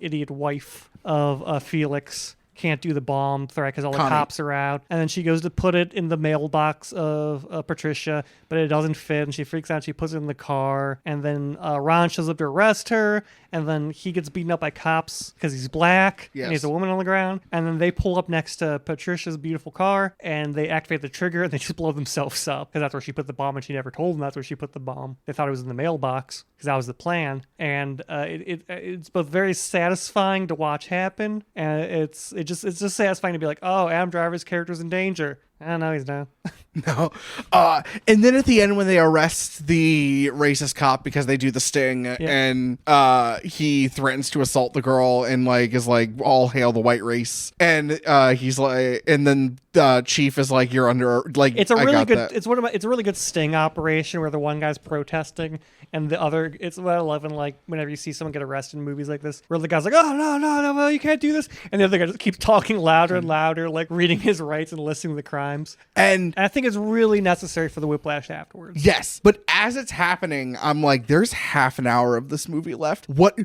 idiot wife of Felix can't do the bomb threat because all the Connie. cops are out. And then she goes to put it in the mailbox of Patricia, but it doesn't fit, and she freaks out. She puts it in the car, and then Ron shows up to arrest her, and then he gets beaten up by cops because he's black, and he's a woman on the ground. And then they pull up next to Patricia's beautiful car, and they activate the trigger, and they just blow themselves up because that's where she put the bomb, and she never told them that's where she put the bomb. They thought it was in the mailbox because that was the plan. And it's both very satisfying to watch happen, and it's just satisfying to be like, oh, Adam Driver's character's in danger. No, he's not. No. And then at the end when they arrest the racist cop because they do the sting and he threatens to assault the girl and like is like, all hail the white race. And he's like, and then Chief is like, you're under, like, it's a really good, it's a really good sting operation where the one guy's protesting and the other, it's what I love in like whenever you see someone get arrested in movies like this, where the guy's like, oh, no, you can't do this. And the other guy just keeps talking louder and louder, like reading his rights and listing the crimes. And I think it's really necessary for the whiplash afterwards. Yes, but as it's happening, I'm like, there's half an hour of this movie left. What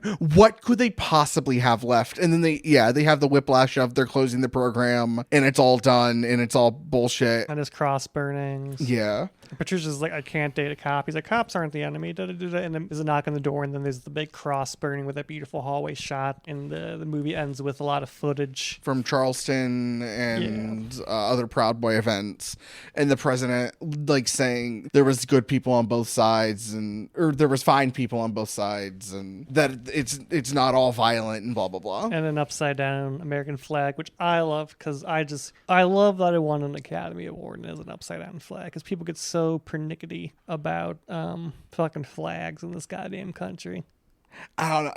could they possibly have left? And then they have the whiplash of they're closing the program and it's all done and it's all bullshit. And his cross burnings. Yeah. Patricia's like, I can't date a cop. He's like, cops aren't the enemy. And then there's a knock on the door, and then there's the big cross burning with that beautiful hallway shot. And the movie ends with a lot of footage from Charleston and other Proud Boy events, and the president like saying there was good people on both sides, or there was fine people on both sides, and that it's not all violent and blah blah blah. And an upside down American flag, which I love because I love that it won an Academy Award as an upside down flag because people get so pernickety about fucking flags in this goddamn country. I don't know.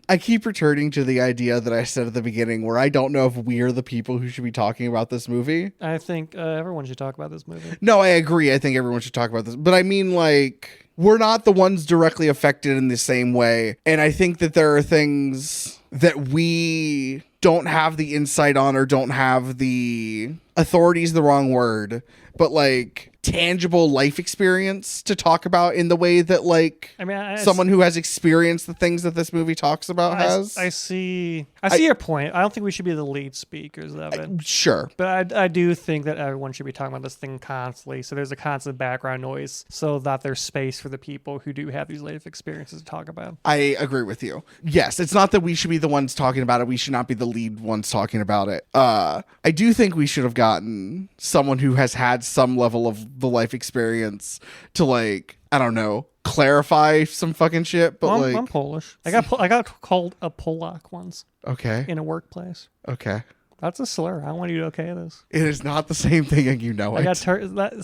I keep returning to the idea that I said at the beginning where I don't know if we're the people who should be talking about this movie. I think everyone should talk about this movie. No, I agree. I think everyone should talk about this. But I mean, like, we're not the ones directly affected in the same way. And I think that there are things that we don't have the insight on or don't have the authority is the wrong word, but like tangible life experience to talk about in the way that like someone who has experienced the things that this movie talks about has. I see your point. I don't think we should be the lead speakers of it. Sure. But I do think that everyone should be talking about this thing constantly. So there's a constant background noise so that there's space for the people who do have these life experiences to talk about. I agree with you. Yes, it's not that we should be the ones talking about it. We should not be the lead ones talking about it. I do think we should have gotten someone who has had some level of the life experience to like, I don't know, clarify some fucking shit. But well, I'm Polish. I got called a Polak once. Okay. In a workplace. Okay. That's a slur. I don't want you to okay this. It is not the same thing, and you know it.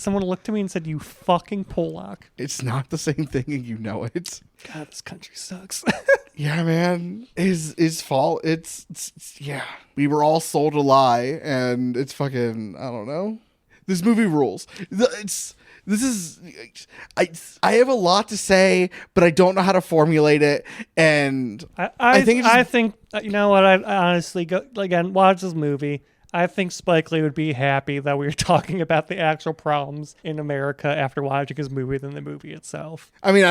Someone looked to me and said, "You fucking Polak." It's not the same thing, and you know it. God, this country sucks. Yeah, man. His fault. It's yeah. We were all sold a lie, and it's fucking. I don't know. This movie rules. I have a lot to say, but I don't know how to formulate it, and I think you know what? I honestly watch this movie. I think Spike Lee would be happy that we were talking about the actual problems in America after watching his movie than the movie itself. I mean,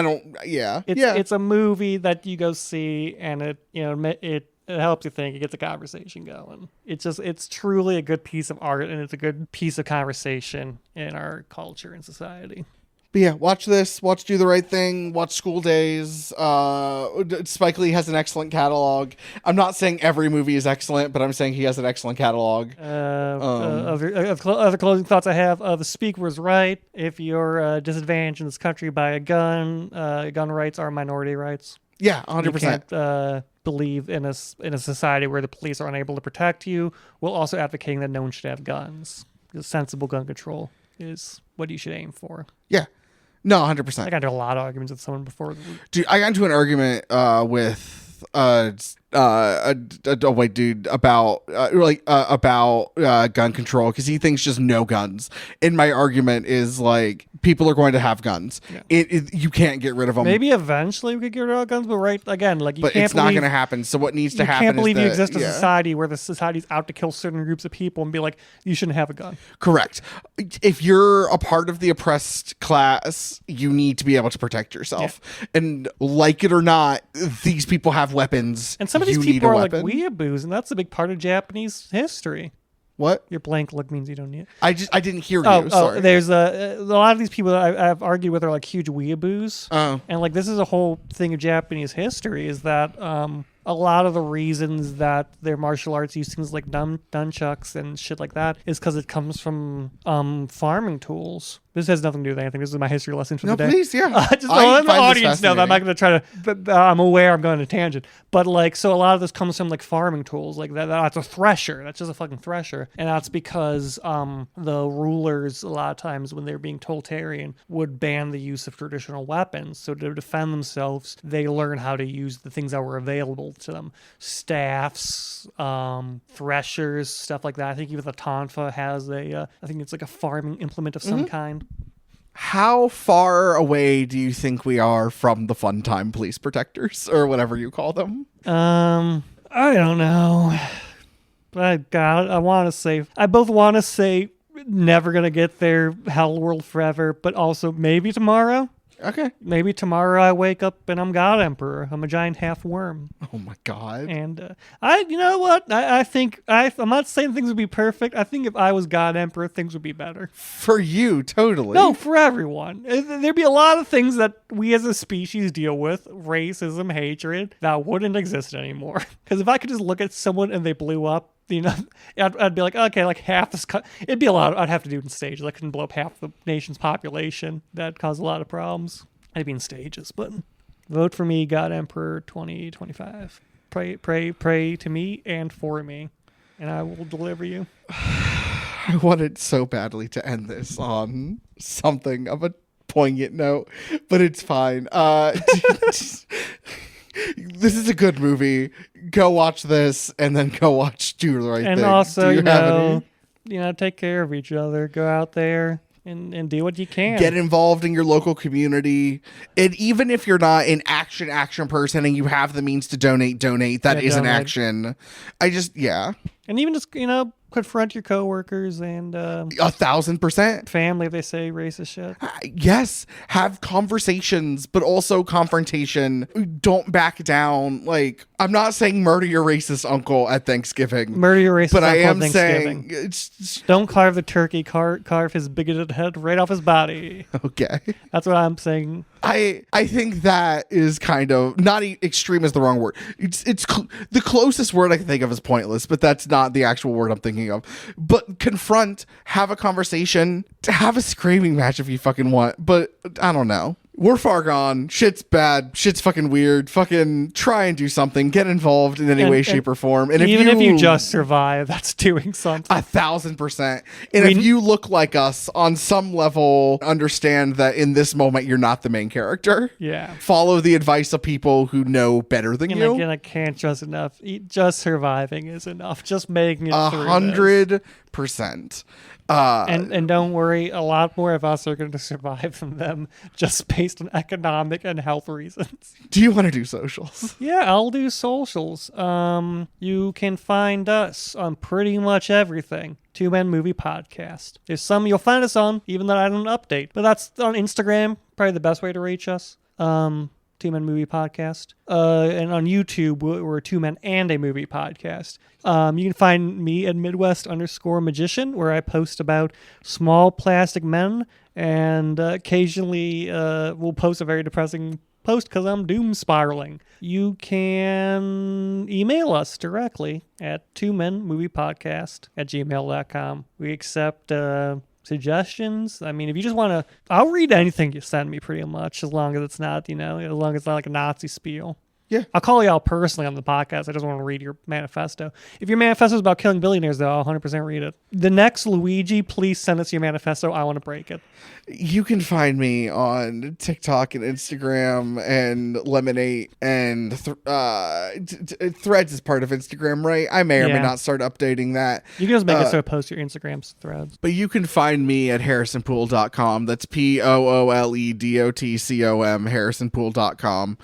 It's a movie that you go see, and it helps you think. It gets a conversation going. It's truly a good piece of art, and it's a good piece of conversation in our culture and society. But yeah, watch this. Watch Do the Right Thing. Watch School Days. Spike Lee has an excellent catalog. I'm not saying every movie is excellent, but I'm saying he has an excellent catalog. Other closing thoughts I have. The speaker was right. If you're disadvantaged in this country by a gun rights are minority rights. Yeah, 100%. You can't believe in a society where the police are unable to protect you, while also advocating that no one should have guns. Because sensible gun control is what you should aim for. Yeah. No, 100%. I got into a lot of arguments with someone before. Dude, I got into an argument with a white dude about gun control because he thinks just no guns. And my argument is like, people are going to have guns. Yeah. You can't get rid of them. Maybe eventually we could get rid of guns, but it's not going to happen. So what needs to happen? You can't believe you exist in a society where the society's out to kill certain groups of people and be like, you shouldn't have a gun. Correct. If you're a part of the oppressed class, you need to be able to protect yourself. Yeah. And like it or not, these people have weapons. And some of these You need people a are like weapon? weeaboos, and that's a big part of Japanese history. What? Your blank look means you don't need it. I didn't hear you. Sorry. There's a lot of these people that I've argued with are like huge weeaboos. Oh. And like this is a whole thing of Japanese history is that a lot of the reasons that their martial arts use things like nunchucks and shit like that is because it comes from farming tools. This has nothing to do with anything. This is my history lesson for the day. Please, yeah. Just I let the find this audience know that I'm not fascinating. going to try to. I'm aware I'm going on a tangent, but like, so a lot of this comes from like farming tools, like that's a thresher. That's just a fucking thresher, and that's because the rulers a lot of times when they're being totalitarian would ban the use of traditional weapons. So to defend themselves, they learn how to use the things that were available to them: staffs, threshers, stuff like that. I think even the tonfa has I think it's like a farming implement of some kind. How far away do you think we are from the fun time police protectors or whatever you call them? I don't know. I want to say, I both want to say never going to get there, hell world forever, but also maybe tomorrow. Okay. Maybe tomorrow I wake up and I'm God Emperor. I'm a giant half worm. Oh my God. And you know what? I think, I'm not saying things would be perfect. I think if I was God Emperor, things would be better. For you, totally. No, for everyone. There'd be a lot of things that we as a species deal with, racism, hatred, that wouldn't exist anymore. Because if I could just look at someone and they blew up, you know, I'd be like, okay, like half this, it'd be a lot. I'd have to do it in stages. I couldn't blow up half the nation's population. That'd cause a lot of problems. I'd be in stages, but vote for me, God Emperor 2025. Pray to me and for me, and I will deliver you. I wanted so badly to end this on something of a poignant note, but it's fine. This is a good movie. Go watch this and then go watch Do the Right Thing. And also, Do you have any? take care of each other. Go out there and do what you can. Get involved in your local community. And even if you're not an action person and you have the means to donate, that is an donate. action. And even just, confront your coworkers and 1,000%. family if they say racist shit. Yes, have conversations, but also confrontation. Don't back down. Like, I'm not saying murder your racist uncle at Thanksgiving. Murder your racist but uncle I at am Thanksgiving. saying Don't carve the turkey, carve his bigoted head right off his body. okay. That's what I'm saying. I think that is kind of not extreme is the wrong word. It's the closest word I can think of is pointless, but that's not the actual word I'm thinking of. But confront, have a conversation, to have a screaming match if you fucking want. But I don't know. We're far gone. Shit's bad. Shit's fucking weird. Fucking try and do something. Get involved in any way, shape, or form. And even if you just survive, that's doing something. 1,000%. And if you look like us on some level, understand that in this moment you're not the main character. Yeah. Follow the advice of people who know better than And you. again, I can't trust enough. Just surviving is enough. Just making it through this. 100%. And don't worry, a lot more of us are going to survive than them just based on economic and health reasons. Do you want to do socials? Yeah, I'll do socials. You can find us on pretty much everything. Two Men Movie Podcast. There's some you'll find us on, even though I don't update. But that's on Instagram, probably the best way to reach us. Two Men Movie Podcast. And on YouTube, we're Two Men and a Movie Podcast. You can find me at Midwest_Magician, where I post about small plastic men, and occasionally we'll post a very depressing post because I'm doom spiraling. You can email us directly at twomenmoviepodcast@gmail.com. We accept suggestions. I mean, if you just want to, I'll read anything you send me pretty much, as long as it's not, as long as it's not like a Nazi spiel. Yeah. I'll call you out personally on the podcast. I just want to read your manifesto. If your manifesto is about killing billionaires, though, I'll 100% read it. The next Luigi, please send us your manifesto. I want to break it. You can find me on TikTok and Instagram and Lemonade and Threads is part of Instagram, right? I may or may not start updating that. You can just make it so post your Instagram threads. But you can find me at harrisonpool.com. That's POOLEDOTCOM, harrisonpool.com.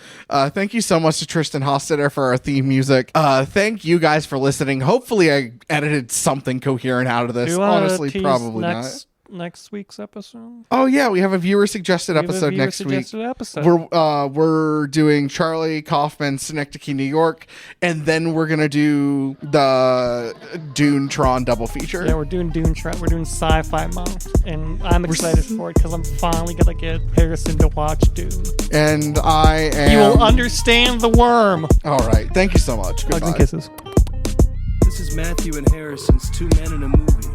Thank you so much to Tristan Hostetter for our theme music. Thank you guys for listening. Hopefully I edited something coherent out of this. Honestly, probably not. next week's episode? Oh yeah, we have a viewer suggested episode next week. We're doing Charlie Kaufman, Synecdoche, New York, and then we're gonna do the Dune Tron double feature. Yeah, we're doing Dune Tron. We're doing Sci-Fi Month, and I'm excited for it because I'm finally gonna get Harrison to watch Dune. And I am. You will understand the worm. All right, thank you so much. Goodbye. Hugs and kisses. This is Matthew and Harrison's Two Men in a Movie.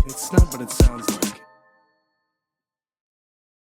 It's not what it sounds like.